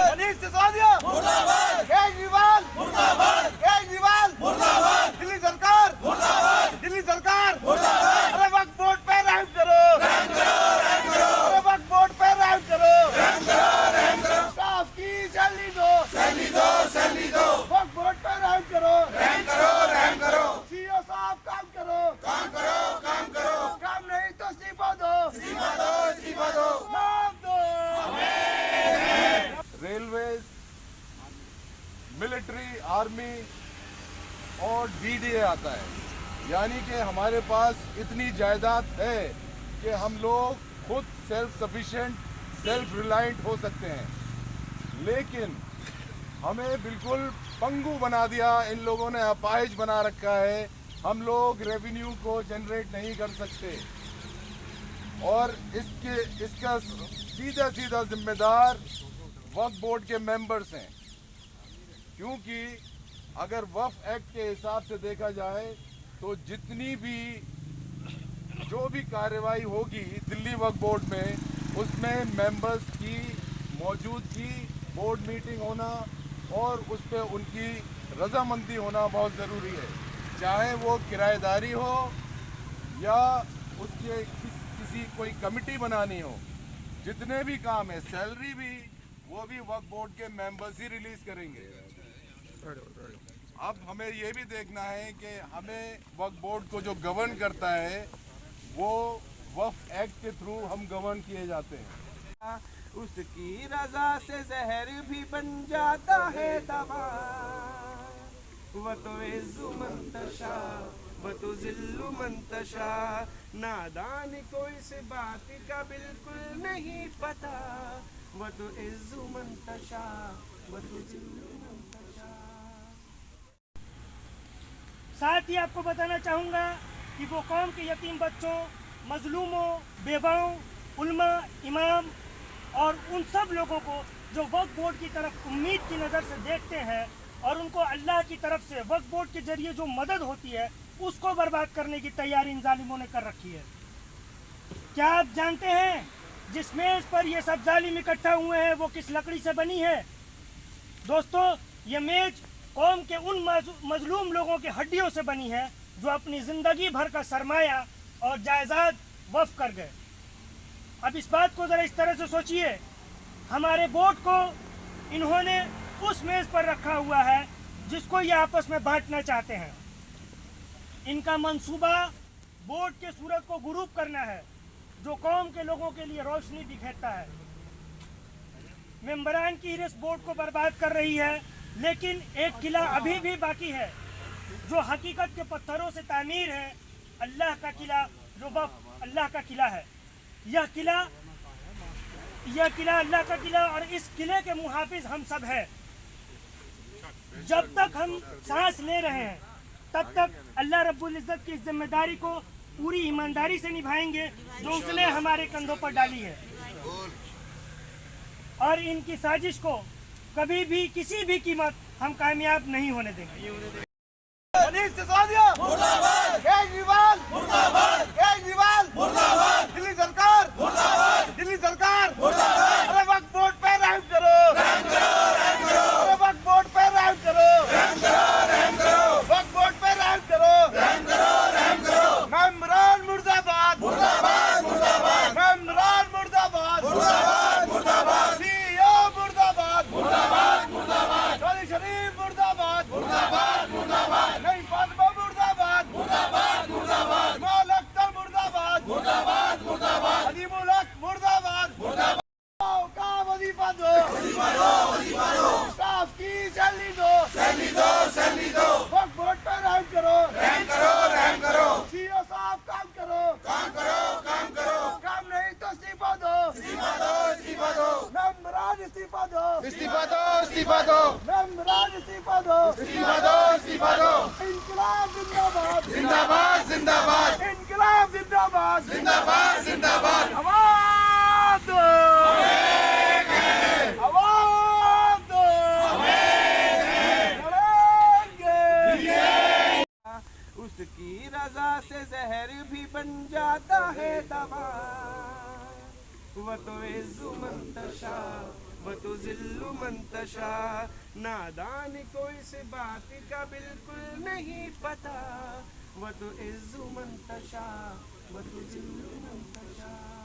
मनीष सिसोदिया मुर्दाबाद, केजरीवाल मुर्दाबाद, केजरीवाल मुर्दाबाद, दिल्ली सरकार मुर्दाबाद, दिल्ली सरकार मुर्दाबाद। अरे वक्फ बोर्ड पे रहम करो, रहम करो, रहम करो। अरे वक्फ बोर्ड पे रहम करो, रहम करो, रहम करो। स्टाफ की सैलरी दो, सैलरी दो, सैलरी दो। वक्फ बोर्ड पे रहम करो, रहम करो, रहम करो। सीईओ साहब काम करो, काम करो, काम करो। काम नहीं तो इस्तीफा दो, इस्तीफा दो, इस्तीफा दो। नाम दो। रेलवेज, मिलिट्री, आर्मी और डीडीए आता है, यानी कि हमारे पास इतनी जायदाद है कि हम लोग खुद सेल्फ सफिशिएंट, सेल्फ रिलायंट हो सकते हैं। लेकिन हमें बिल्कुल पंगु बना दिया इन लोगों ने, अपाहिज बना रखा है। हम लोग रेवेन्यू को जनरेट नहीं कर सकते और इसका सीधा सीधा जिम्मेदार वक्फ बोर्ड के मेंबर्स हैं, क्योंकि अगर वक्फ एक्ट के हिसाब से देखा जाए तो जितनी भी जो भी कार्रवाई होगी दिल्ली वक्फ बोर्ड में, उसमें मेंबर्स की मौजूदगी, बोर्ड मीटिंग होना और उस पर उनकी रजामंदी होना बहुत ज़रूरी है। चाहे वो किराएदारी हो या उसके किसी कोई कमिटी बनानी हो, जितने भी काम है, सैलरी भी वो भी वक्फ बोर्ड के मेंबर्स ही रिलीज करेंगे। अब हमें ये भी देखना है कि हमें वक्फ बोर्ड को जो गवर्न करता है वो वक्फ एक्ट के थ्रू हम गवर्न किए जाते हैं। उसकी रजा से जहर भी बन जाता है दवा, वो तो इज़्ज़ु मंतशा, वो तो ज़िल्लु मंतशा। नादान को इस बात का बिल्कुल नहीं पता, वो तो इज़्ज़ु मंतशा, वो तो ज़िल्लु मंतशा। साथ ही आपको बताना चाहूँगा कि वो कौम के यतीम बच्चों, मजलूमों, बेवाओं, उल्मा, इमाम और उन सब लोगों को जो वक्फ बोर्ड की तरफ उम्मीद की नज़र से देखते हैं और उनको अल्लाह की तरफ से वक्फ बोर्ड के जरिए जो मदद होती है उसको बर्बाद करने की तैयारी इन जालिमों ने कर रखी है। क्या आप जानते हैं जिस मेज़ पर ये सब जालिम इकट्ठा हुए हैं वो किस लकड़ी से बनी है? दोस्तों, ये मेज कौम के उन मजलूम लोगों की हड्डियों से बनी है जो अपनी ज़िंदगी भर का सरमाया और जायदाद वक्फ कर गए। अब इस बात को ज़रा इस तरह से सोचिए, हमारे बोर्ड को इन्होंने उस मेज़ पर रखा हुआ है जिसको ये आपस में बांटना चाहते हैं। इनका मंसूबा बोर्ड के सूरज को गुरूब करना है जो कौम के लोगों के लिए रोशनी बिखेरता है। मेंबरान की हिरस बोर्ड को बर्बाद कर रही है, लेकिन एक किला अभी भी बाकी है जो हकीकत के पत्थरों से तामीर है, अल्लाह का किला, जो वक्फ अल्लाह का किला है। यह किला अल्लाह का किला और इस किले के मुहाफिज हम सब हैं। जब तक हम सांस ले रहे हैं तब तक अल्लाह रब्बुल इज़्ज़त की इस जिम्मेदारी को पूरी ईमानदारी से निभाएंगे जो उसने हमारे कंधों पर डाली है, और इनकी साजिश को कभी भी किसी भी कीमत हम कामयाब नहीं होने देंगे। मनीष सिसोदिया मुर्दाबाद, केजरीवाल मुर्दाबाद, केजरीवाल मुर्दाबाद, दिल्ली सरकार मुर्दाबाद, दिल्ली सरकार मुर्दाबाद। अरे वक्फ बोर्ड पे रहम करो, रहम करो, रहम करो। अरे वक्फ बोर्ड पे रहम करो, रहम करो, रहम करो। वक्फ बोर्ड पे रहम करो, रहम करो, रहम करो। मेंबरान मुर्दाबाद, मुर्दाबाद, मुर्दाबाद। मेंबरान मुर्दाबाद, मुर्दाबाद, मुर्दाबाद। सीईओ मुर्दाबाद, मुर्दाबाद, मुर्दाबाद। शौरी शरीफ मुर्दाबाद, मुर्दाबाद, मुर्दाबाद। नहीं फातिमा मुर्दाबाद, मुर्दाबाद, मुर्दाबाद। माल अख्तर मुर्दाबाद, मुर्दाबाद, मुर्दाबाद। अजीमुल हक मुर्दाबाद, मुर्दाबाद। का वजीफा दो, वजीफा दो, वजीफा दो। स्टाफ की सैलरी दो, सैलरी दो, सैलरी दो। वक्फ बोर्ड पर रहम करो, रहम करो, रहम करो। सीईओ साहब काम करो, काम करो, काम करो। काम नहीं तो इस्तीफा दो, इस्तीफा दो, इस्तीफा दो। मेंबरान इस्तीफा दो, इस्तीफा दो, इस्तीफा दो। मेंबरान इस्तीफा दो, इस्तीफा दो, इस्तीफा दो। इंकलाब जिंदाबाद, जिंदाबाद, जिंदाबाद। इंकलाब जिंदाबाद, जिंदाबाद, जिंदाबाद। आवाज दो, आवाज दो, लड़ेंगे। उसकी रजा से जहर भी बन जाता है दवा, वो तो इज़्ज़ु मंतशा, व तो जिल्लु मंतशा। नादान को इस बात का बिल्कुल नहीं पता, व तो इज्जु मंतशा व तो जिल्लु मंतशा।